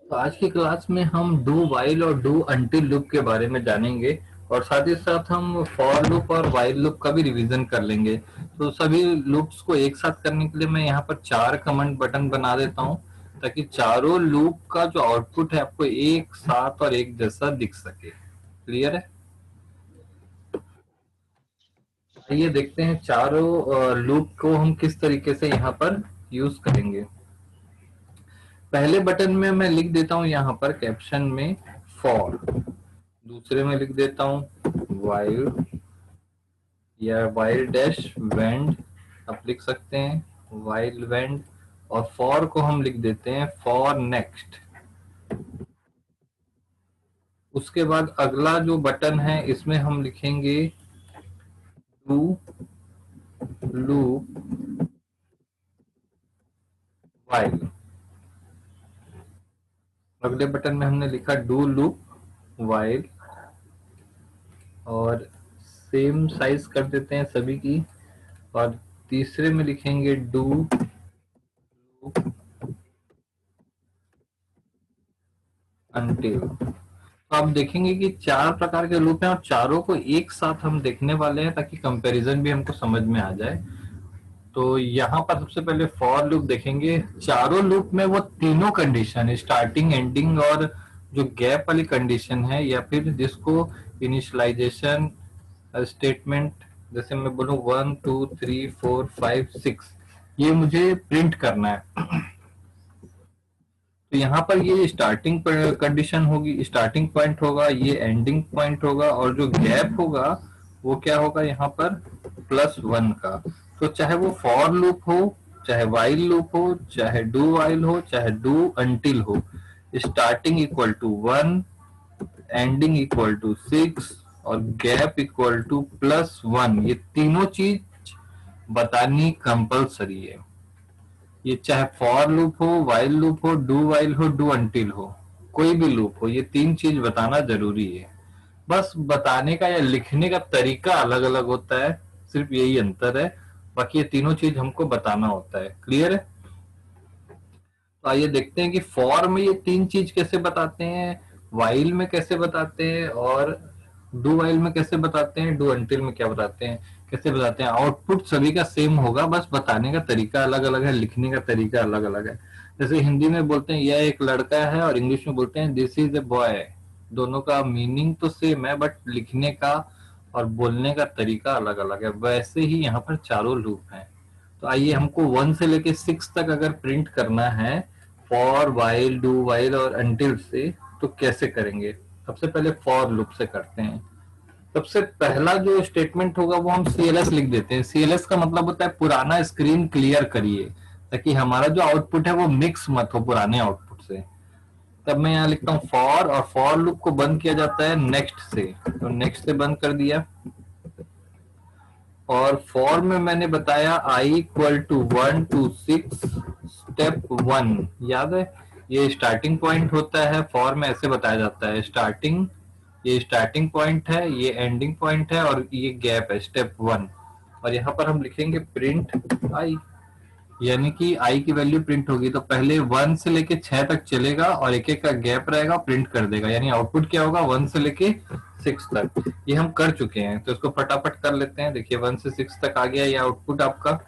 तो आज की क्लास में हम डू वाइल और डू अंटिल लूप के बारे में जानेंगे और साथ ही साथ हम फॉर लूप और वाइल लूप का भी रिवीजन कर लेंगे। तो सभी लूप्स को एक साथ करने के लिए मैं यहाँ पर 4 कमेंट बटन बना देता हूँ ताकि चारों लूप का जो आउटपुट है आपको एक साथ और एक जैसा दिख सके। क्लियर है? आइए देखते हैं चारों लूप को हम किस तरीके से यहाँ पर यूज करेंगे। पहले बटन में मैं लिख देता हूँ यहाँ पर कैप्शन में फॉर, दूसरे में लिख देता हूँ वाइल या वाइल डैश वेंड, आप लिख सकते हैं वाइल वेंड, और फॉर को हम लिख देते हैं फॉर नेक्स्ट। उसके बाद अगला जो बटन है इसमें हम लिखेंगे डू लूप वाइल। अगले बटन में हमने लिखा डू लूप वाइल और सेम साइज कर देते हैं सभी की, और तीसरे में लिखेंगे डू लूप अनटिल। तो आप देखेंगे कि 4 प्रकार के लूप हैं और चारों को एक साथ हम देखने वाले हैं ताकि कंपैरिजन भी हमको समझ में आ जाए। तो यहाँ पर सबसे पहले फॉर लूप देखेंगे। चारों लूप में वो तीनों कंडीशन, स्टार्टिंग एंडिंग और जो गैप वाली कंडीशन है, या फिर जिसको इनिशियलाइजेशन स्टेटमेंट, जैसे मैं बोलूँ 1 2 3 4 5 6, ये मुझे प्रिंट करना है। तो यहाँ पर ये स्टार्टिंग कंडीशन होगी, स्टार्टिंग पॉइंट होगा, ये एंडिंग पॉइंट होगा, और जो गैप होगा वो क्या होगा यहाँ पर +1 का। तो चाहे वो फॉर लूप हो, चाहे वाइल लूप हो, चाहे डू वाइल हो, चाहे डू अंटिल हो, starting equal to 1, ending equal to 6 और गैप इक्वल टू +1, ये तीनों चीज बतानी कंपलसरी है। ये चाहे फॉर लूप हो, वाइल लूप हो, डू वाइल हो, डू अंटिल हो, कोई भी लूप हो, ये 3 चीज बताना जरूरी है। बस बताने का या लिखने का तरीका अलग अलग होता है, सिर्फ यही अंतर है, बाकी ये तीनों चीज हमको बताना होता है। क्लियर है? तो आइए देखते हैं कि फॉर में ये 3 चीज कैसे बताते हैं, वाइल में कैसे बताते हैं, और डू वाइल में कैसे बताते हैं, डू अंटिल में क्या बताते हैं, कैसे बताते हैं। आउटपुट सभी का सेम होगा, बस बताने का तरीका अलग अलग है, लिखने का तरीका अलग अलग है। जैसे हिंदी में बोलते हैं यह एक लड़का है, और इंग्लिश में बोलते हैं दिस इज ए बॉय। दोनों का मीनिंग तो सेम है, बट लिखने का और बोलने का तरीका अलग अलग है। वैसे ही यहाँ पर चारों लूप हैं। तो आइए, हमको 1 से लेके 6 तक अगर प्रिंट करना है फॉर वाइल डू वाइल और अंटिल से, तो कैसे करेंगे। सबसे पहले फॉर लूप से करते हैं। सबसे पहला जो स्टेटमेंट होगा वो हम CLS लिख देते हैं। CLS का मतलब होता है पुराना स्क्रीन क्लियर करिए, ताकि हमारा जो आउटपुट है वो मिक्स मत हो पुराने आउटपुट से। तब मैं यहाँ लिखता हूँ फॉर, और फॉर लूप को बंद किया जाता है नेक्स्ट से, तो नेक्स्ट से बंद कर दिया। और फॉर में मैंने बताया I equal to 1 to 6 step 1, याद है? ये स्टार्टिंग पॉइंट होता है, फॉर में ऐसे बताया जाता है स्टार्टिंग, ये स्टार्टिंग पॉइंट है, ये एंडिंग पॉइंट है, और ये गैप है स्टेप 1। और यहाँ पर हम लिखेंगे प्रिंट I, यानी कि I की वैल्यू प्रिंट होगी। तो पहले 1 से लेके 6 तक चलेगा और एक एक का गैप रहेगा, प्रिंट कर देगा, यानी आउटपुट क्या होगा 1 से लेके 6 तक। ये हम कर चुके हैं, तो इसको फटाफट कर लेते हैं। देखिए 1 से 6 तक आ गया ये आउटपुट आपका।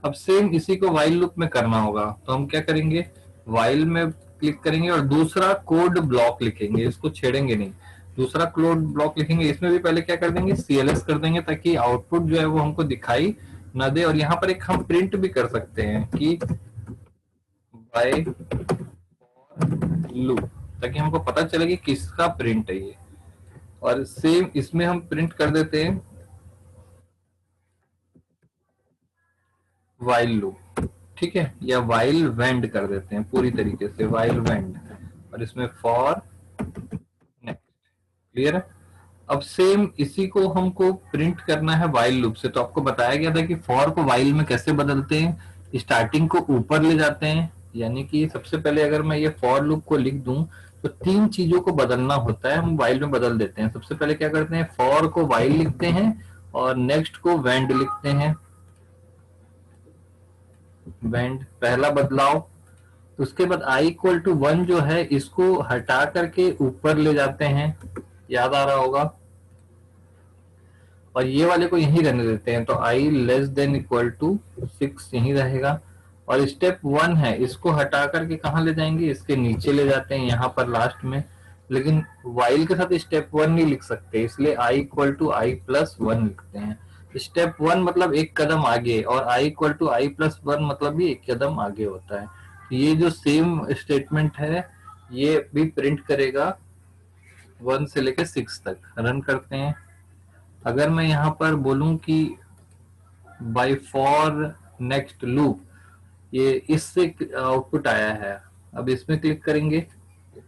अब सेम इसी को वाइल लूप में करना होगा, तो हम क्या करेंगे, वाइल में क्लिक करेंगे और दूसरा कोड ब्लॉक लिखेंगे, इसको छेड़ेंगे नहीं। दूसरा कोड ब्लॉक लिखेंगे, इसमें भी पहले क्या कर देंगे, CLS कर देंगे, ताकि आउटपुट जो है वो हमको दिखाई न दे। और यहाँ पर एक हम प्रिंट भी कर सकते हैं कि बाय लूप, ताकि हमको पता चले कि किसका प्रिंट है ये। और सेम इसमें हम प्रिंट कर देते हैं वाइल लूप, ठीक है, या वाइल वेंड कर देते हैं पूरी तरीके से, वाइल वेंड, और इसमें फॉर नेक्स्ट। क्लियर है? अब सेम इसी को हमको प्रिंट करना है वाइल लूप से। तो आपको बताया गया था कि फॉर को वाइल में कैसे बदलते हैं, स्टार्टिंग को ऊपर ले जाते हैं। यानी कि सबसे पहले अगर मैं ये फॉर लूप को लिख दूं तो 3 चीजों को बदलना होता है, हम वाइल में बदल देते हैं। सबसे पहले क्या करते हैं, फॉर को वाइल लिखते हैं और नेक्स्ट को वेंड लिखते हैं। वेंड पहला बदलाव। तो उसके बाद i इक्वल टू 1 जो है इसको हटा करके ऊपर ले जाते हैं, याद आ रहा होगा, और ये वाले को यहीं रहने देते हैं, तो i less than equal to 6 यहीं रहेगा। और स्टेप 1 है, इसको हटा करके कहाँ ले जाएंगे, इसके नीचे ले जाते हैं यहाँ पर लास्ट में। लेकिन while के साथ स्टेप 1 नहीं लिख सकते, इसलिए i equal to i plus 1 लिखते हैं। स्टेप 1 मतलब एक कदम आगे, और i equal to i plus 1 मतलब भी एक कदम आगे होता है। ये जो सेम स्टेटमेंट है ये भी प्रिंट करेगा 1 से लेकर 6 तक। रन करते हैं। अगर मैं यहाँ पर बोलूं कि बाय फॉर नेक्स्ट लूप, ये इससे आउटपुट आया है, अब इसमें क्लिक करेंगे,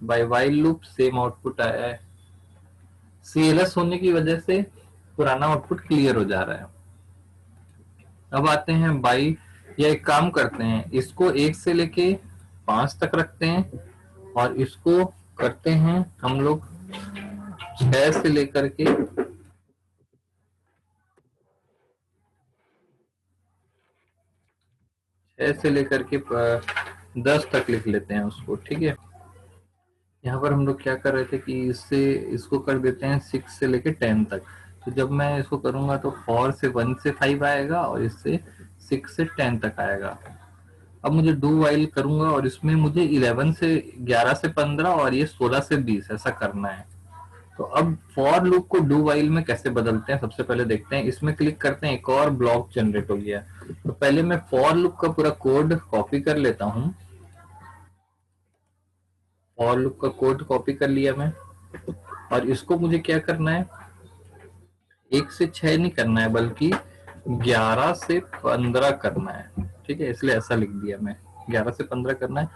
by while loop same output आया है। सीएलएस होने की वजह से पुराना आउटपुट क्लियर हो जा रहा है। अब आते हैं बाई, या एक काम करते हैं, इसको 1 से लेके 5 तक रखते हैं, और इसको करते हैं हम लोग 6 से लेकर के 10 तक लिख लेते हैं उसको। ठीक है, यहाँ पर हम लोग क्या कर रहे थे कि इससे इसको कर देते हैं 6 से लेके 10 तक। तो जब मैं इसको करूंगा तो 4 से 1 से 5 आएगा, और इससे 6 से 10 तक आएगा। अब मुझे डू वाइल करूंगा, और इसमें मुझे 11 से 15 और ये 16 से 20 ऐसा करना है। तो अब फॉर लूप को डू वाइल में कैसे बदलते हैं, सबसे पहले देखते हैं। इसमें क्लिक करते हैं, एक और ब्लॉक जनरेट हो गया। तो पहले मैं फॉर लूप का पूरा कोड कॉपी कर लेता हूँ। फॉर लूप का कोड कॉपी कर लिया मैं, और इसको मुझे क्या करना है, 1 से 6 नहीं करना है बल्कि 11 से 15 करना है। ठीक है, इसलिए ऐसा लिख दिया मैं, 11 से 15 करना है।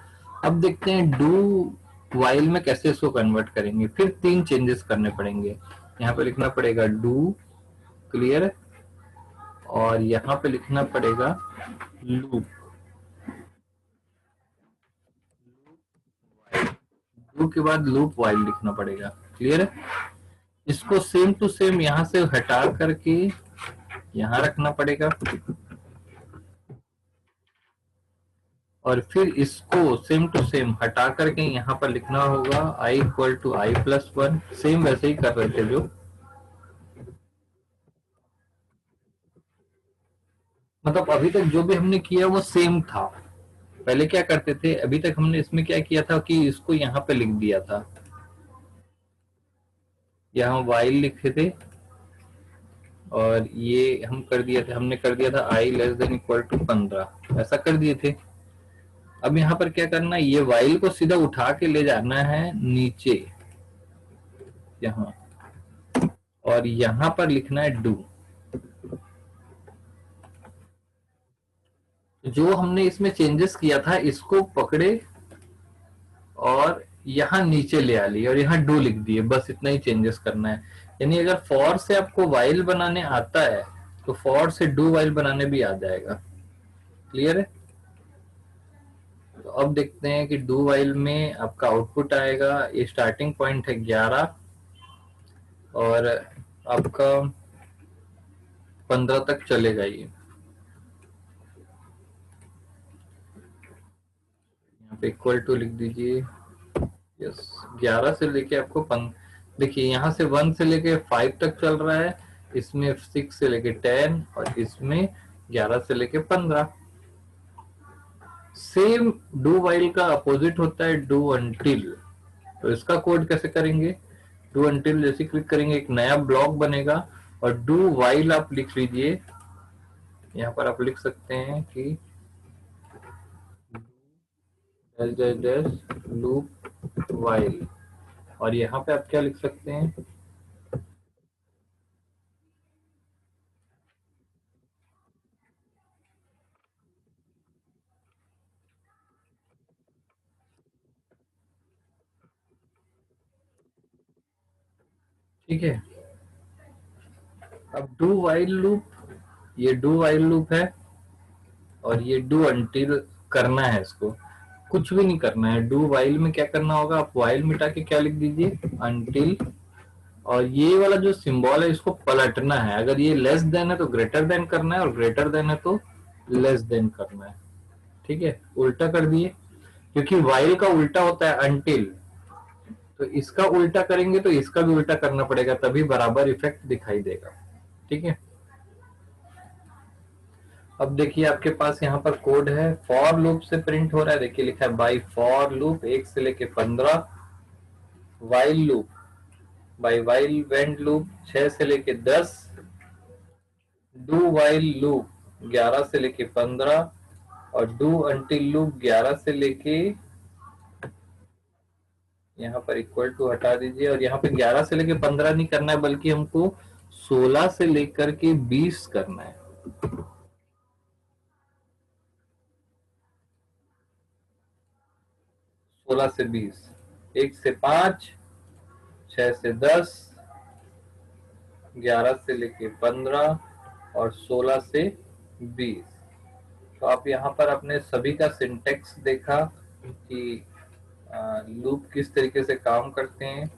अब देखते हैं डू वाइल में कैसे इसको कन्वर्ट करेंगे। फिर 3 चेंजेस करने पड़ेंगे। यहाँ पे लिखना पड़ेगा डू क्लियर, और यहाँ पे लिखना पड़ेगा लूप। डू के बाद लूप वाइल लिखना पड़ेगा। क्लियर है, इसको सेम टू सेम यहाँ से हटा करके यहाँ रखना पड़ेगा, और फिर इसको सेम टू सेम हटा करके यहाँ पर लिखना होगा i equal to i plus 1। Same वैसे ही कर रहे थे जो, मतलब अभी तक जो भी हमने किया वो सेम था। पहले क्या करते थे, अभी तक हमने इसमें क्या किया था कि इसको यहाँ पे लिख दिया था, यहाँ वाइल लिखे थे, और ये हम कर दिया था, हमने कर दिया था i less than equal to 15, ऐसा कर दिए थे। अब यहाँ पर क्या करना है, ये वाइल को सीधा उठा के ले जाना है नीचे यहाँ, और यहाँ पर लिखना है डू। जो हमने इसमें चेंजेस किया था इसको पकड़े और यहाँ नीचे ले आ लिए, और यहाँ डू लिख दिए, बस इतना ही चेंजेस करना है। यानी अगर फॉर से आपको वाइल बनाने आता है तो फॉर से डू वाइल बनाने भी आ जाएगा। क्लियर है, तो अब देखते हैं कि डू वाइल में आपका आउटपुट आएगा। ये स्टार्टिंग पॉइंट है 11, और आपका 15 तक चलेगा। ये यहाँ पे इक्वल टू लिख दीजिए, यस, 11 से लेके आपको देखिए यहाँ से 1 से लेके 5 तक चल रहा है, इसमें 6 से लेके 10, और इसमें 11 से लेके 15। सेम डू वाइल का अपोजिट होता है डू अनटिल। तो इसका कोड कैसे करेंगे, डू अनटिल जैसे क्लिक करेंगे एक नया ब्लॉक बनेगा, और डू वाइल आप लिख लीजिए। यहाँ पर आप लिख सकते हैं कि लूप वाइल, और यहाँ पे आप क्या लिख सकते हैं, ठीक है। अब डू वाइल लूप, ये डू वाइल लूप है, और ये डू अनटिल करना है। इसको कुछ भी नहीं करना है। डू वाइल में क्या करना होगा, आप वाइल मिटा के क्या लिख दीजिए, अनटिल, और ये वाला जो सिंबल है इसको पलटना है। अगर ये लेस देन है तो ग्रेटर देन करना है, और ग्रेटर देन है तो लेस देन करना है। ठीक है, उल्टा कर दिए। क्योंकि while का उल्टा होता है until, तो इसका उल्टा करेंगे तो इसका भी उल्टा करना पड़ेगा, तभी बराबर इफेक्ट दिखाई देगा। ठीक है। अब देखिए आपके पास यहाँ पर कोड है, फॉर लूप से प्रिंट हो रहा है। देखिए लिखा है बाई फॉर लूप 1 से लेके 15, while loop by while wend loop 6 से लेके 10, डू वाइल लूप 11 से लेके 15, और डू अंटिल लूप 11 से लेके, यहाँ पर इक्वल टू हटा दीजिए, और यहाँ पे 11 से लेके 15 नहीं करना है, बल्कि हमको 16 से लेकर के 20 करना है। 16 से 20, 1 से 5, 6 से 10, 11 से लेके 15, और 16 से 20। तो आप यहाँ पर अपने सभी का सिंटेक्स देखा कि लूप किस तरीके से काम करते हैं।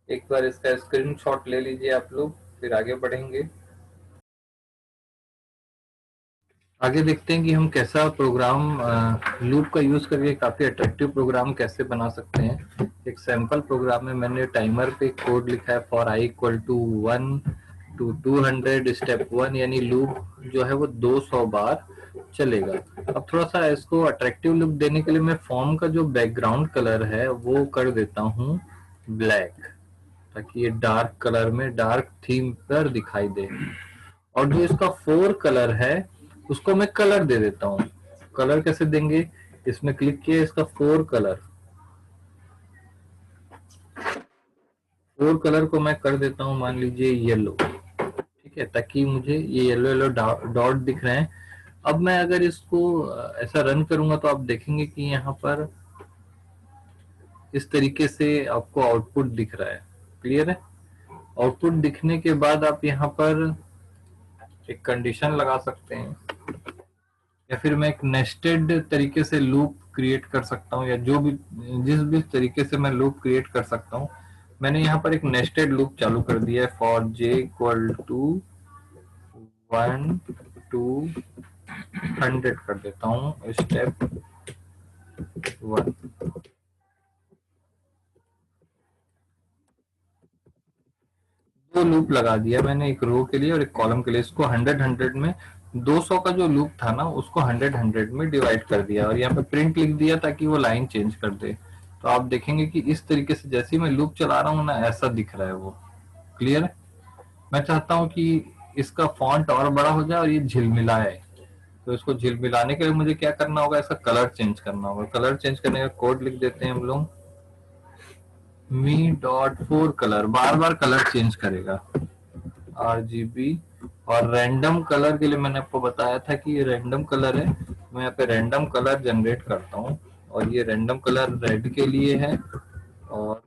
एक बार इसका स्क्रीनशॉट ले लीजिए आप लोग, फिर आगे बढ़ेंगे। आगे देखते हैं कि हम कैसा प्रोग्राम लूप का यूज करके काफी अट्रैक्टिव प्रोग्राम कैसे बना सकते हैं। एक सैंपल प्रोग्राम में मैंने टाइमर पे कोड लिखा है, for I equal to 1 to 200 step 1, यानी लूप जो है वो 200 बार चलेगा। अब थोड़ा सा इसको अट्रैक्टिव लुक देने के लिए मैं फॉर्म का जो बैकग्राउंड कलर है वो कर देता हूँ ब्लैक, ताकि ये डार्क कलर में डार्क थीम पर दिखाई दे। और जो इसका फोर कलर है उसको मैं कलर दे देता हूँ। कलर कैसे देंगे, इसमें क्लिक किया, इसका फोर कलर को मैं कर देता हूँ मान लीजिए येलो। ठीक है, ताकि मुझे ये येलो येलो डॉट दिख रहे हैं। अब मैं अगर इसको ऐसा रन करूंगा तो आप देखेंगे कि यहाँ पर इस तरीके से आपको आउटपुट दिख रहा है। क्लियर है। आउटपुट दिखने के बाद आप यहाँ पर एक कंडीशन लगा सकते हैं, या फिर मैं एक नेस्टेड तरीके से लूप क्रिएट कर सकता हूँ, या जो भी जिस भी तरीके से मैं लूप क्रिएट कर सकता हूँ। मैंने यहाँ पर एक नेस्टेड लूप चालू कर दिया है, for j equal to 1 to 100 कर देता हूँ स्टेप 1। दो लूप लगा दिया मैंने, एक रो के लिए और एक कॉलम के लिए। इसको 100 में 200 का जो लूप था ना उसको 100 में डिवाइड कर दिया, और यहाँ पे प्रिंट लिख दिया ताकि वो लाइन चेंज कर दे। तो आप देखेंगे कि इस तरीके से जैसे ही मैं लूप चला रहा हूँ ना, ऐसा दिख रहा है वो। क्लियर है। मैं चाहता हूँ कि इसका फॉन्ट और बड़ा हो जाए और ये झिलमिलाए, तो इसको झिलमिलाने के लिए मुझे क्या करना होगा, इसका कलर चेंज करना होगा। कलर चेंज करने का कोड लिख देते हैं हम लोग, मी डॉट फोर कलर, बार बार कलर चेंज करेगा, RGB। और रैंडम कलर के लिए मैंने आपको बताया था कि ये रैंडम कलर है। मैं यहाँ पे रैंडम कलर जनरेट करता हूँ, और ये रैंडम कलर रेड के लिए है, और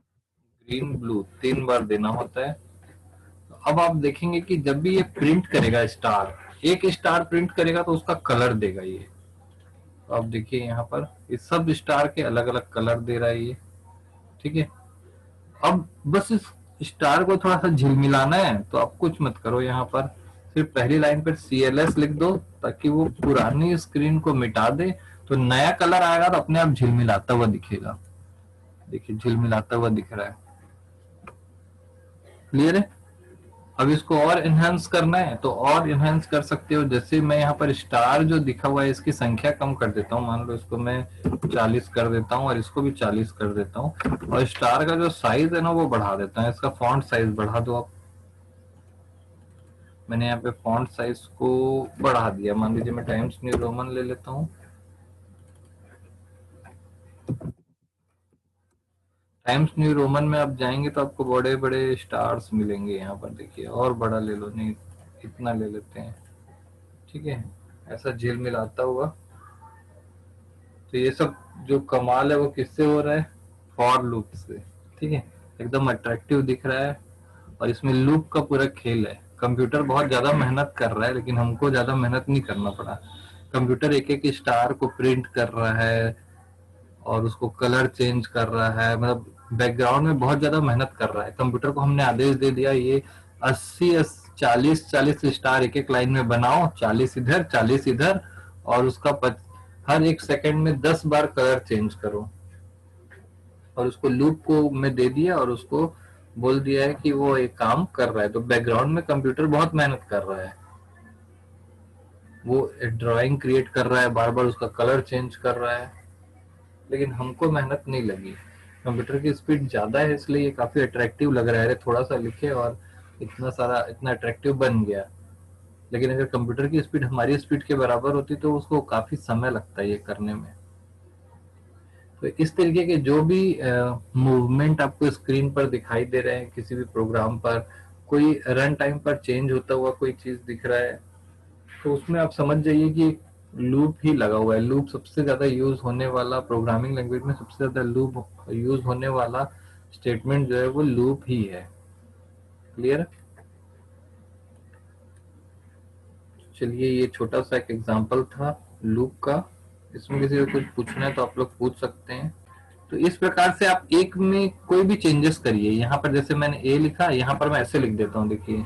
ग्रीन ब्लू 3 बार देना होता है। अब आप देखेंगे कि जब भी ये प्रिंट करेगा स्टार, एक स्टार प्रिंट करेगा तो उसका कलर देगा ये। तो आप देखिए यहाँ पर इस सब स्टार के अलग अलग कलर दे रहा है ये। ठीक है। अब बस इस स्टार को थोड़ा सा झिलमिलाना है, तो आप कुछ मत करो, यहाँ पर सिर्फ पहली लाइन पर CLS लिख दो, ताकि वो पुरानी स्क्रीन को मिटा दे। तो नया कलर आएगा तो अपने आप झिलमिलाता हुआ दिखेगा। देखिए झिलमिलाता हुआ दिख रहा है। क्लियर है। अब इसको और इनहेंस करना है तो और इनहेंस कर सकते हो। जैसे मैं यहाँ पर स्टार जो दिखा हुआ है इसकी संख्या कम कर देता हूँ, मान लो इसको मैं 40 कर देता हूँ, और इसको भी 40 कर देता हूँ, और स्टार का जो साइज है ना वो बढ़ा देता हूँ। इसका फॉन्ट साइज बढ़ा दो आप। मैंने यहाँ पे फॉन्ट साइज को बढ़ा दिया, मान लीजिए मैं टाइम्स न्यू रोमन ले लेता हूँ। टाइम्स न्यू रोमन में आप जाएंगे तो आपको बड़े बड़े स्टार्स मिलेंगे। यहाँ पर देखिए, और बड़ा ले लो, नहीं इतना ले लेते हैं। ठीक है, ऐसा झील मिलाता हुआ। तो ये सब जो कमाल है वो किससे हो रहा है, फॉर लूप से। ठीक है, एकदम अट्रैक्टिव दिख रहा है, और इसमें लूप का पूरा खेल है। कंप्यूटर बहुत ज्यादा मेहनत कर रहा है, लेकिन हमको ज्यादा मेहनत नहीं करना पड़ा। कंप्यूटर एक एक स्टार को प्रिंट कर रहा है, और उसको कलर चेंज कर रहा है, मतलब बैकग्राउंड में बहुत ज्यादा मेहनत कर रहा है। कंप्यूटर को हमने आदेश दे दिया ये 80 40 40 स्टार एक एक लाइन में बनाओ, 40 इधर 40 इधर, और उसका हर 1 सेकंड में 10 बार कलर चेंज करो। और उसको लूप को मैं दे दिया और उसको बोल दिया है कि वो एक काम कर रहा है, तो बैकग्राउंड में कंप्यूटर बहुत मेहनत कर रहा है, वो ड्राइंग क्रिएट कर रहा है, बार बार उसका कलर चेंज कर रहा है, लेकिन हमको मेहनत नहीं लगी। कंप्यूटर की स्पीड ज्यादा है इसलिए ये काफी अट्रैक्टिव लग रहा है, थोड़ा सा लिखे और इतना सारा इतना अट्रैक्टिव बन गया। लेकिन अगर कंप्यूटर की स्पीड हमारी स्पीड के बराबर होती तो उसको काफी समय लगता है ये करने में। तो इस तरीके के जो भी मूवमेंट आपको स्क्रीन पर दिखाई दे रहे हैं किसी भी प्रोग्राम पर, कोई रन टाइम पर चेंज होता हुआ कोई चीज दिख रहा है, तो उसमें आप समझ जाइए कि लूप ही लगा हुआ है। लूप सबसे ज्यादा यूज होने वाला, प्रोग्रामिंग लैंग्वेज में सबसे ज्यादा लूप यूज होने वाला स्टेटमेंट जो है वो लूप ही है। क्लियर? चलिए, ये छोटा सा एक एग्जांपल था लूप का। इसमें किसी को कुछ पूछना है तो आप लोग पूछ सकते हैं। तो इस प्रकार से आप एक में कोई भी चेंजेस करिए। यहाँ पर जैसे मैंने ए लिखा, यहाँ पर मैं ऐसे लिख देता हूँ, देखिए।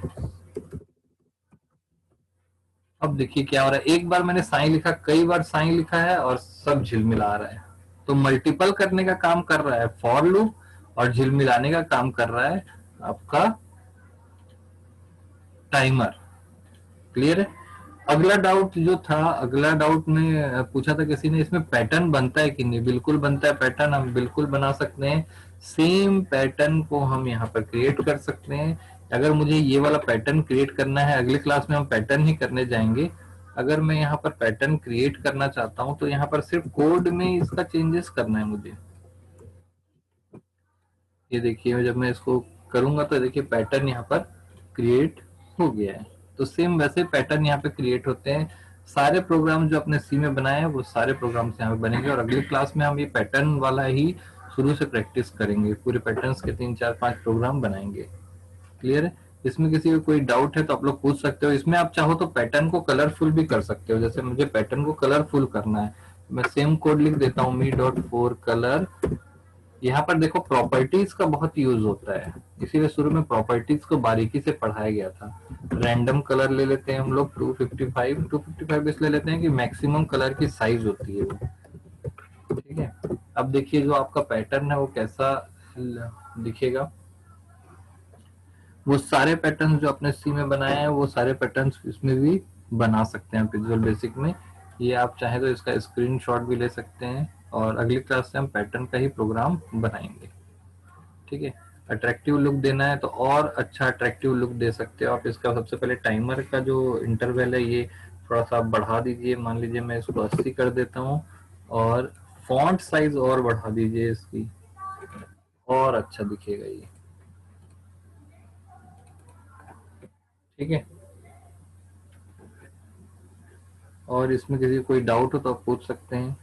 अब देखिए क्या हो रहा है, एक बार मैंने साइन लिखा, कई बार साइन लिखा है और सब झिलमिला रहा है। तो मल्टीपल करने का काम कर रहा है फॉर लूप, और झिलमिलाने का काम कर रहा है आपका टाइमर। क्लियर है? अगला डाउट जो था, अगला डाउट में पूछा था किसी ने, इसमें पैटर्न बनता है कि नहीं। बिल्कुल बनता है पैटर्न, हम बिल्कुल बना सकते हैं। सेम पैटर्न को हम यहाँ पर क्रिएट कर सकते हैं। अगर मुझे ये वाला पैटर्न क्रिएट करना है, अगले क्लास में हम पैटर्न ही करने जाएंगे। अगर मैं यहाँ पर पैटर्न क्रिएट करना चाहता हूँ तो यहाँ पर सिर्फ कोड में इसका चेंजेस करना है मुझे। ये देखिए, जब मैं इसको करूंगा तो देखिए पैटर्न यहाँ पर क्रिएट हो गया है। तो सेम वैसे पैटर्न यहाँ पे क्रिएट होते हैं। सारे प्रोग्राम जो अपने सी में बनाए हैं वो सारे प्रोग्राम यहाँ पे बनेंगे, और अगली क्लास में हम ये पैटर्न वाला ही शुरू से प्रैक्टिस करेंगे। पूरे पैटर्न्स के 3 4 5 प्रोग्राम बनाएंगे। क्लियर है? इसमें किसी को कोई डाउट है तो आप लोग पूछ सकते हो। इसमें आप चाहो तो पैटर्न को कलरफुल भी कर सकते हो। जैसे मुझे पैटर्न को कलरफुल करना है, मैं सेम कोड लिख देता हूँ, मी डॉट फोर कलर। यहाँ पर देखो प्रॉपर्टीज का बहुत यूज होता है, इसीलिए शुरू में प्रॉपर्टीज को बारीकी से पढ़ाया गया था। रैंडम कलर ले लेते हैं हम लोग 255 इसलिए लेते हैं कि मैक्सिमम कलर की साइज होती है वो। ठीक है? अब देखिए जो आपका पैटर्न है वो कैसा दिखेगा। वो सारे पैटर्न जो अपने सी में बनाए हैं वो सारे पैटर्न इसमें भी बना सकते हैं विजुअल बेसिक में। ये आप चाहें तो इसका स्क्रीनशॉट भी ले सकते हैं, और अगली क्लास से हम पैटर्न का ही प्रोग्राम बनाएंगे। ठीक है? अट्रैक्टिव लुक देना है तो और अच्छा अट्रैक्टिव लुक दे सकते हो आप। इसका सबसे पहले टाइमर का जो इंटरवल है ये थोड़ा सा बढ़ा दीजिए। मान लीजिए मैं इसको 80 कर देता हूँ, और फॉन्ट साइज और बढ़ा दीजिए इसकी, और अच्छा दिखेगा ये। ठीक है? और इसमें किसी को कोई डाउट हो तो आप पूछ सकते हैं।